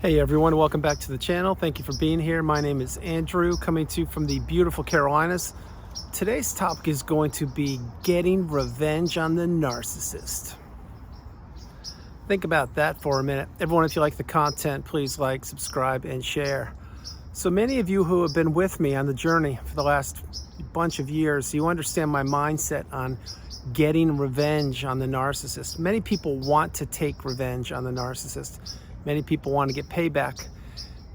Hey everyone, welcome back to the channel. Thank you for being here. My name is Andrew, coming to you from the beautiful Carolinas. Today's topic is going to be getting revenge on the narcissist. Think about that for a minute. Everyone, if you like the content, please like, subscribe, and share. So many of you who have been with me on the journey for the last bunch of years, you understand my mindset on getting revenge on the narcissist. Many people want to take revenge on the narcissist. Many people want to get payback.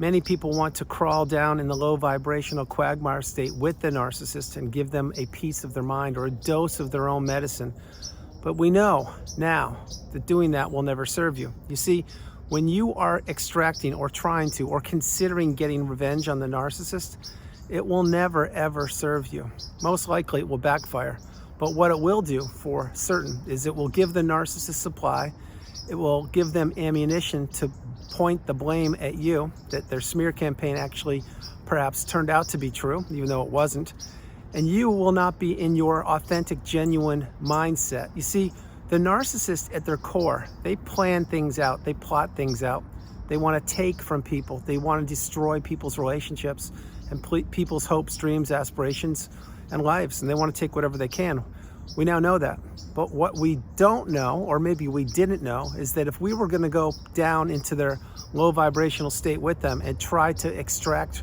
Many people want to crawl down in the low vibrational quagmire state with the narcissist and give them a piece of their mind or a dose of their own medicine. But we know now that doing that will never serve you. You see, when you are extracting or trying to or considering getting revenge on the narcissist, it will never ever serve you. Most likely it will backfire. But what it will do for certain is it will give the narcissist supply. It will give them ammunition to point the blame at you, that their smear campaign actually perhaps turned out to be true, even though it wasn't. And you will not be in your authentic, genuine mindset. You see, the narcissist at their core, they plan things out, they plot things out. They want to take from people. They want to destroy people's relationships and people's hopes, dreams, aspirations, and lives. And they want to take whatever they can. We now know that. But what we don't know, or maybe we didn't know, is that if we were going to go down into their low vibrational state with them and try to extract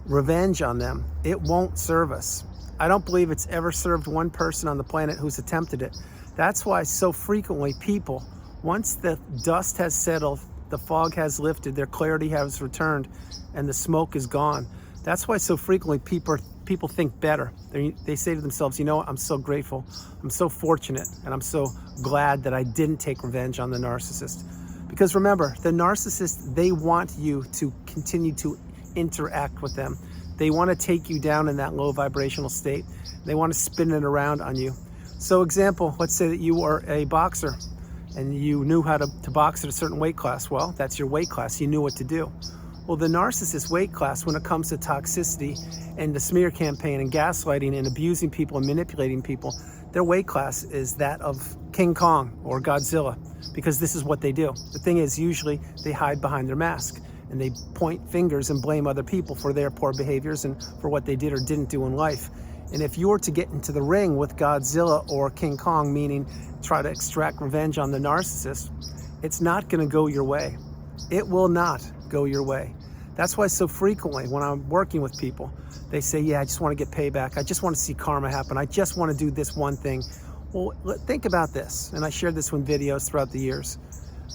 revenge on them, it won't serve us. I don't believe it's ever served one person on the planet who's attempted it. That's why so frequently people, once the dust has settled, the fog has lifted, their clarity has returned, and the smoke is gone. That's why so frequently people think better. They say to themselves, you know what, I'm so grateful, I'm so fortunate, and I'm so glad that I didn't take revenge on the narcissist. Because remember, the narcissist, they want you to continue to interact with them. They want to take you down in that low vibrational state. They want to spin it around on you. So example, let's say that you are a boxer and you knew how to box at a certain weight class. Well, that's your weight class. You knew what to do. Well, the narcissist weight class, when it comes to toxicity and the smear campaign and gaslighting and abusing people and manipulating people, their weight class is that of King Kong or Godzilla, because this is what they do. The thing is, usually they hide behind their mask and they point fingers and blame other people for their poor behaviors and for what they did or didn't do in life. And if you were to get into the ring with Godzilla or King Kong, meaning try to extract revenge on the narcissist, it's not going to go your way. It will not go your way. That's why so frequently when I'm working with people, they say, yeah, I just want to get payback. I just want to see karma happen. I just want to do this one thing. Well, think about this. And I shared this in videos throughout the years.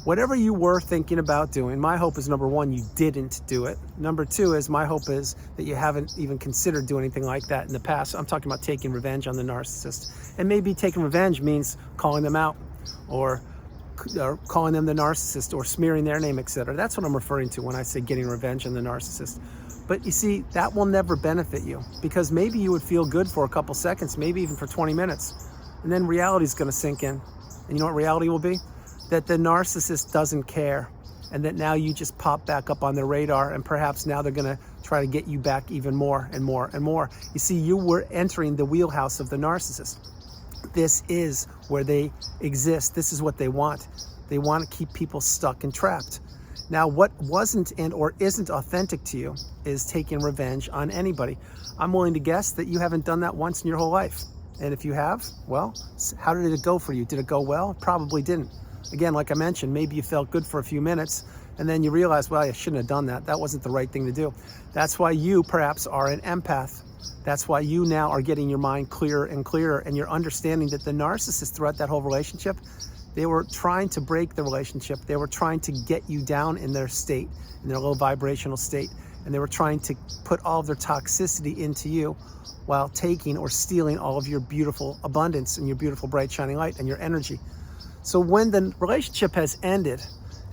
Whatever you were thinking about doing, my hope is, number one, you didn't do it. Number two is, my hope is that you haven't even considered doing anything like that in the past. I'm talking about taking revenge on the narcissist. And maybe taking revenge means calling them out or calling them the narcissist or smearing their name, etc. That's what I'm referring to when I say getting revenge on the narcissist. But you see, that will never benefit you, because maybe you would feel good for a couple seconds, maybe even for 20 minutes. And then reality is going to sink in. And you know what reality will be? That the narcissist doesn't care, and that now you just pop back up on their radar, and perhaps now they're going to try to get you back even more and more and more. You see, you were entering the wheelhouse of the narcissist. This is where they exist. This is what they want. They want to keep people stuck and trapped. Now, what wasn't and or isn't authentic to you is taking revenge on anybody. I'm willing to guess that you haven't done that once in your whole life. And if you have, well, how did it go for you? Did it go well? Probably didn't. Again, like I mentioned, maybe you felt good for a few minutes and then you realize, well, I shouldn't have done that. That wasn't the right thing to do. That's why you perhaps are an empath. That's why you now are getting your mind clearer and clearer, and you're understanding that the narcissist throughout that whole relationship, they were trying to break the relationship. They were trying to get you down in their state, in their low vibrational state, and they were trying to put all of their toxicity into you while taking or stealing all of your beautiful abundance and your beautiful bright shining light and your energy. So when the relationship has ended,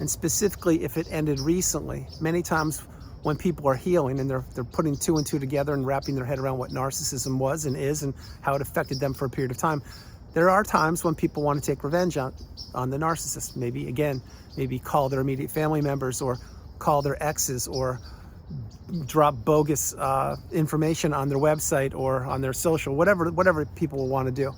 and specifically if it ended recently, many times when people are healing and they're putting two and two together and wrapping their head around what narcissism was and is and how it affected them for a period of time, there are times when people want to take revenge on the narcissist. Maybe call their immediate family members or call their exes or drop bogus information on their website or on their social, whatever people will want to do.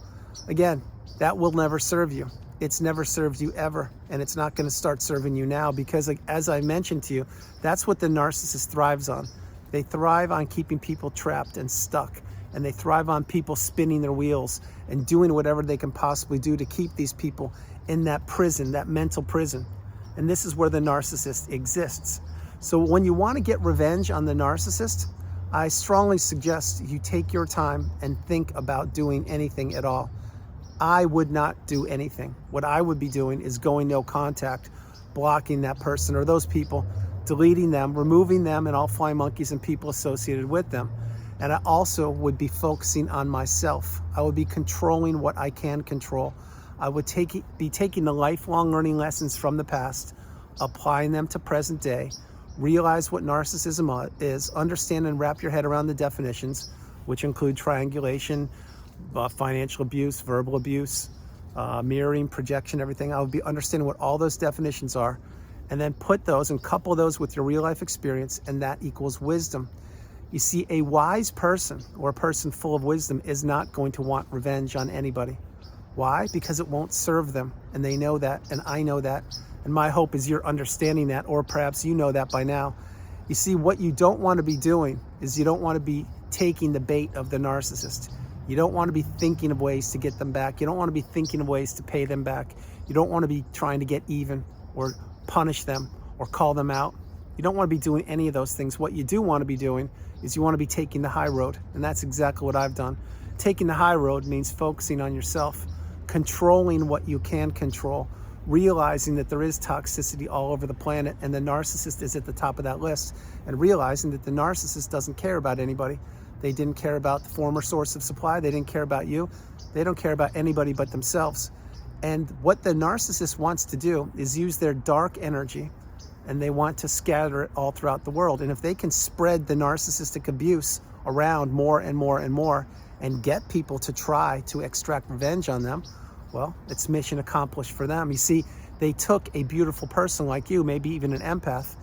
Again, that will never serve you. it's never served you ever, and it's not going to start serving you now because, like, as I mentioned to you, that's what the narcissist thrives on. They thrive on keeping people trapped and stuck, and they thrive on people spinning their wheels and doing whatever they can possibly do to keep these people in that prison, that mental prison. And this is where the narcissist exists. So when you want to get revenge on the narcissist, I strongly suggest you take your time and think about doing anything at all. I would not do anything. What I would be doing is going no contact, blocking that person or those people, deleting them, removing them and all flying monkeys and people associated with them. And I also would be focusing on myself. I would be controlling what I can control. I would be taking the lifelong learning lessons from the past, applying them to present day, realize what narcissism is, understand and wrap your head around the definitions, which include triangulation, financial abuse, verbal abuse, mirroring, projection, everything. I would be understanding what all those definitions are, and then put those and couple those with your real life experience, and that equals wisdom. You see, a wise person or a person full of wisdom is not going to want revenge on anybody. Why? Because it won't serve them, and they know that, and I know that, and my hope is you're understanding that, or perhaps you know that by now. You see, what you don't want to be doing is you don't want to be taking the bait of the narcissist. You don't want to be thinking of ways to get them back. You don't want to be thinking of ways to pay them back. You don't want to be trying to get even or punish them or call them out. You don't want to be doing any of those things. What you do want to be doing is you want to be taking the high road, and that's exactly what I've done. Taking the high road means focusing on yourself, controlling what you can control, realizing that there is toxicity all over the planet and the narcissist is at the top of that list, and realizing that the narcissist doesn't care about anybody. They didn't care about the former source of supply. They didn't care about you. They don't care about anybody but themselves. And what the narcissist wants to do is use their dark energy, and they want to scatter it all throughout the world. And if they can spread the narcissistic abuse around more and more and more and get people to try to extract revenge on them, well, it's mission accomplished for them. You see, they took a beautiful person like you, maybe even an empath,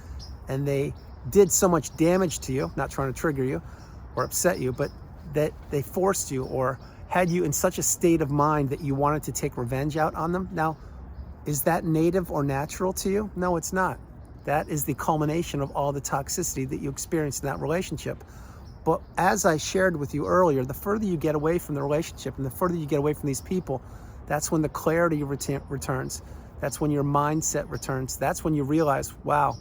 and they did so much damage to you, not trying to trigger you or upset you, but that they forced you or had you in such a state of mind that you wanted to take revenge out on them. Now, is that native or natural to you? No, it's not. That is the culmination of all the toxicity that you experienced in that relationship. But as I shared with you earlier, the further you get away from the relationship and the further you get away from these people, that's when the clarity returns. That's when your mindset returns. That's when you realize, wow,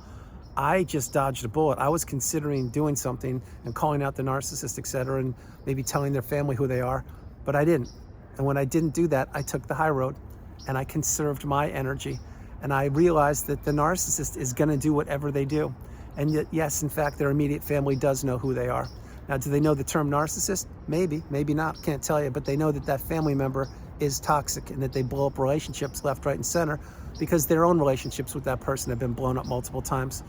I just dodged a bullet. I was considering doing something and calling out the narcissist, etc., and maybe telling their family who they are, but I didn't. And when I didn't do that, I took the high road and I conserved my energy. And I realized that the narcissist is going to do whatever they do. And yet, yes, in fact, their immediate family does know who they are. Now, do they know the term narcissist? Maybe, maybe not, can't tell you, but they know that that family member is toxic and that they blow up relationships left, right, and center because their own relationships with that person have been blown up multiple times.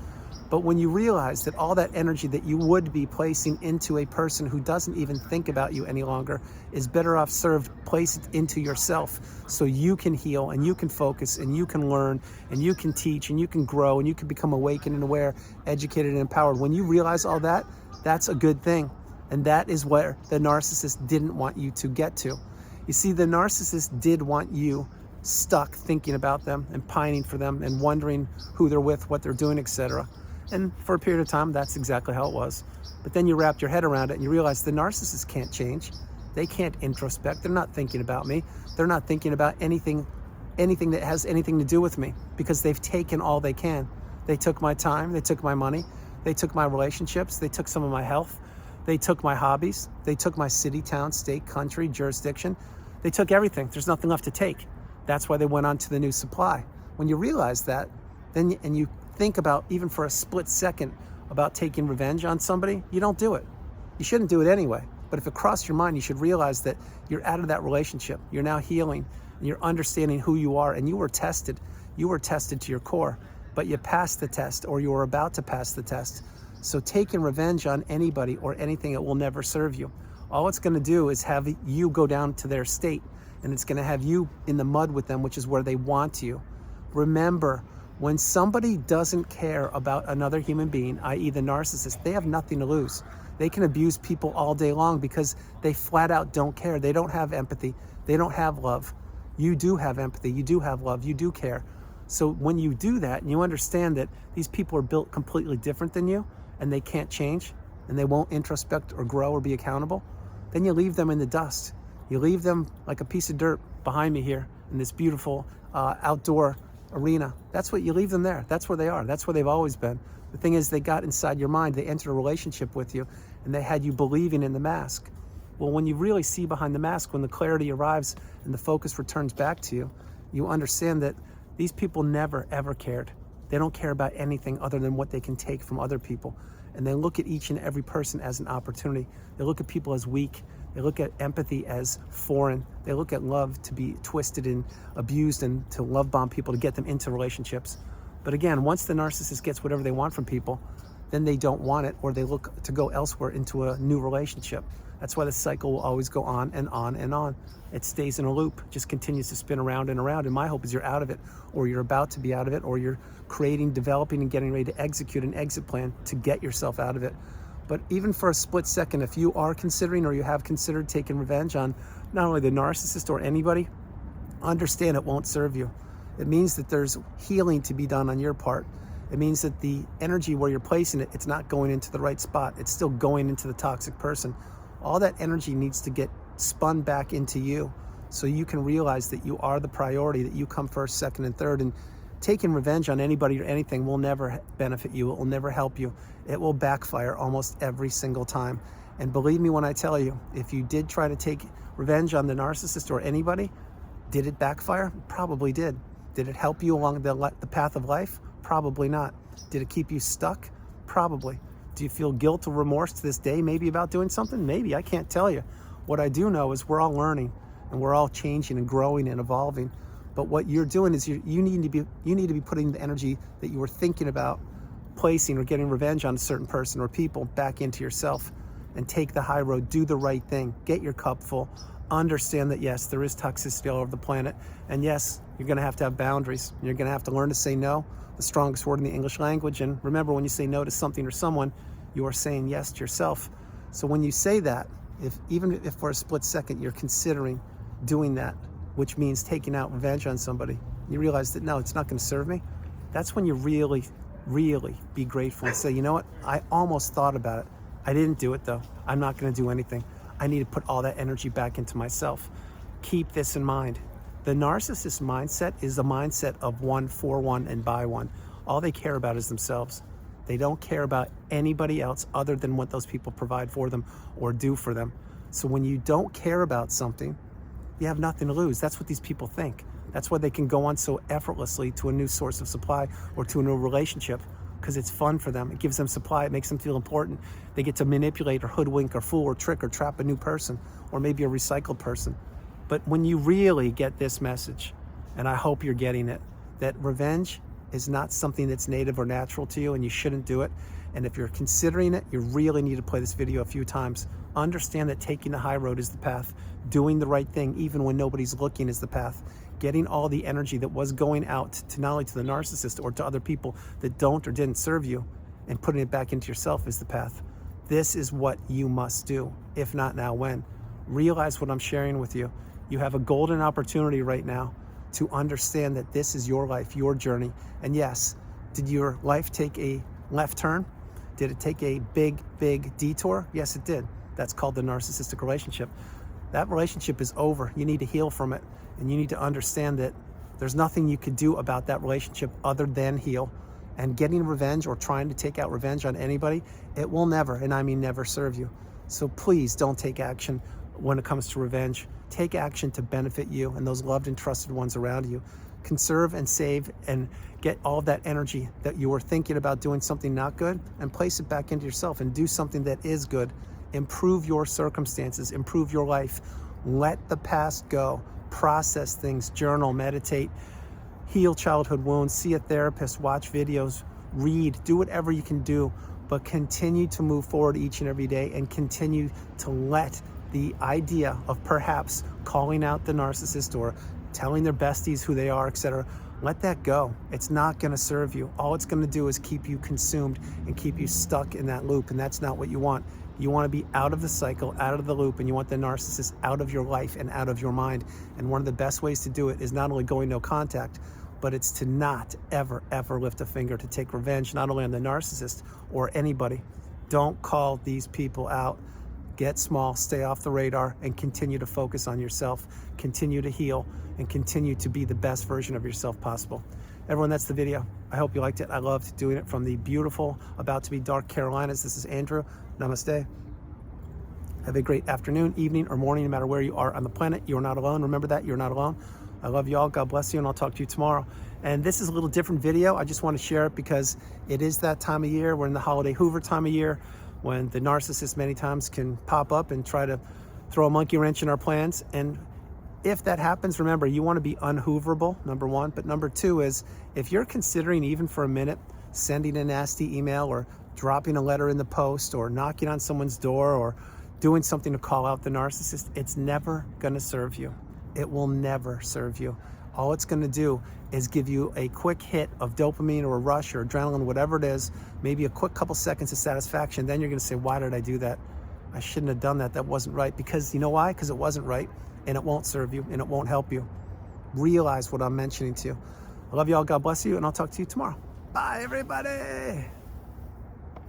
But when you realize that all that energy that you would be placing into a person who doesn't even think about you any longer is better off served, place it into yourself so you can heal and you can focus and you can learn and you can teach and you can grow and you can become awakened and aware, educated and empowered. When you realize all that, that's a good thing. And that is where the narcissist didn't want you to get to. You see, the narcissist did want you stuck thinking about them and pining for them and wondering who they're with, what they're doing, etc. And for a period of time, that's exactly how it was. But then you wrap your head around it and you realize the narcissist can't change. They can't introspect. They're not thinking about me. They're not thinking about anything that has anything to do with me because they've taken all they can. They took my time. They took my money. They took my relationships. They took some of my health. They took my hobbies. They took my city, town, state, country, jurisdiction. They took everything. There's nothing left to take. That's why they went on to the new supply. When you realize that, then and you think about, even for a split second, about taking revenge on somebody, you don't do it. You shouldn't do it anyway. But if it crossed your mind, you should realize that you're out of that relationship. You're now healing and you're understanding who you are, and you were tested. You were tested to your core, but you passed the test, or you were about to pass the test. So taking revenge on anybody or anything, it will never serve you. All it's going to do is have you go down to their state, and it's going to have you in the mud with them, which is where they want you. Remember, when somebody doesn't care about another human being, i.e. the narcissist, they have nothing to lose. They can abuse people all day long because they flat out don't care. They don't have empathy. They don't have love. You do have empathy, you do have love, you do care. So when you do that and you understand that these people are built completely different than you and they can't change and they won't introspect or grow or be accountable, then you leave them in the dust. You leave them like a piece of dirt behind me here in this beautiful outdoor arena. That's what you leave them there. That's where they are. That's where they've always been. The thing is, they got inside your mind, they entered a relationship with you, and they had you believing in the mask. Well, when you really see behind the mask, when the clarity arrives and the focus returns back to you, you understand that these people never, ever cared. They don't care about anything other than what they can take from other people. And they look at each and every person as an opportunity. They look at people as weak. They look at empathy as foreign. They look at love to be twisted and abused and to love bomb people to get them into relationships. But again, once the narcissist gets whatever they want from people, then they don't want it, or they look to go elsewhere into a new relationship. That's why the cycle will always go on and on and on. It stays in a loop, just continues to spin around and around. And my hope is you're out of it, or you're about to be out of it, or you're creating, developing, and getting ready to execute an exit plan to get yourself out of it. But even for a split second, if you are considering or you have considered taking revenge on not only the narcissist or anybody, understand it won't serve you. It means that there's healing to be done on your part. It means that the energy where you're placing it, it's not going into the right spot. It's still going into the toxic person. All that energy needs to get spun back into you so you can realize that you are the priority, that you come first, second, and third. And taking revenge on anybody or anything will never benefit you. It will never help you. It will backfire almost every single time. And believe me when I tell you, if you did try to take revenge on the narcissist or anybody, did it backfire? Probably did. Did it help you along the path of life? Probably not. Did it keep you stuck? Probably. Do you feel guilt or remorse to this day maybe about doing something? Maybe. I can't tell you. What I do know is we're all learning and we're all changing and growing and evolving. But what you're doing is you need to be putting the energy that you were thinking about placing or getting revenge on a certain person or people back into yourself, and take the high road. Do the right thing. Get your cup full. Understand that yes, there is toxicity all over the planet, and yes, you're going to have boundaries. You're going to have to learn to say no, the strongest word in the English language. And remember, when you say no to something or someone, you are saying yes to yourself. So when you say that, even if for a split second you're considering doing that, which means taking out revenge on somebody, you realize that no, it's not going to serve me. That's when you really, really be grateful and say, you know what? I almost thought about it. I didn't do it though. I'm not going to do anything. I need to put all that energy back into myself. Keep this in mind. The narcissist mindset is the mindset of one for one and by one. All they care about is themselves. They don't care about anybody else other than what those people provide for them or do for them. So when you don't care about something, you have nothing to lose. That's what these people think. That's why they can go on so effortlessly to a new source of supply or to a new relationship, because it's fun for them. It gives them supply. It makes them feel important. They get to manipulate or hoodwink or fool or trick or trap a new person, or maybe a recycled person. But when you really get this message, and I hope you're getting it, that revenge is not something that's native or natural to you, and you shouldn't do it. And if you're considering it, you really need to play this video a few times. Understand that taking the high road is the path. Doing the right thing, even when nobody's looking, is the path. Getting all the energy that was going out to not only to the narcissist or to other people that don't or didn't serve you, and putting it back into yourself is the path. This is what you must do. If not now, when? Realize what I'm sharing with you. You have a golden opportunity right now to understand that this is your life, your journey. And yes, did your life take a left turn? Did it take a big, big detour? Yes, it did. That's called the narcissistic relationship. That relationship is over. You need to heal from it. And you need to understand that there's nothing you could do about that relationship other than heal. And getting revenge or trying to take out revenge on anybody, it will never, and I mean never, serve you. So please don't take action when it comes to revenge. Take action to benefit you and those loved and trusted ones around you. Conserve and save and get all of that energy that you were thinking about doing something not good, and place it back into yourself and do something that is good. Improve your circumstances, improve your life. Let the past go. Process things, journal, meditate, heal childhood wounds, see a therapist, watch videos, read, do whatever you can do, but continue to move forward each and every day, and continue to let the idea of perhaps calling out the narcissist or telling their besties who they are, etc., Let that go. It's not going to serve you. All it's going to do is keep you consumed and keep you stuck in that loop, and that's not what you want. You want to be out of the cycle, out of the loop, and you want the narcissist out of your life and out of your mind. And one of the best ways to do it is not only going no contact, but it's to not ever, ever lift a finger to take revenge, not only on the narcissist or anybody. Don't call these people out. Get small, stay off the radar, and continue to focus on yourself, continue to heal, and continue to be the best version of yourself possible. Everyone, that's the video. I hope you liked it. I loved doing it from the beautiful, about to be dark Carolinas. This is Andrew. Namaste. Have a great afternoon, evening, or morning, no matter where you are on the planet. You're not alone. Remember that. You're not alone. I love you all. God bless you, and I'll talk to you tomorrow. And this is a little different video. I just want to share it because it is that time of year. We're in the holiday Hoover time of year, when the narcissist many times can pop up and try to throw a monkey wrench in our plans. And if that happens, remember, you want to be unhooverable, number one. But number two is, if you're considering, even for a minute, sending a nasty email or dropping a letter in the post or knocking on someone's door or doing something to call out the narcissist, it's never going to serve you. It will never serve you. All it's going to do is give you a quick hit of dopamine or a rush or adrenaline, whatever it is, maybe a quick couple seconds of satisfaction. Then you're going to say, why did I do that? I shouldn't have done that. That wasn't right. Because you know why? Because it wasn't right, and it won't serve you, and it won't help you. Realize what I'm mentioning to you. I love you all. God bless you, and I'll talk to you tomorrow. Bye, everybody.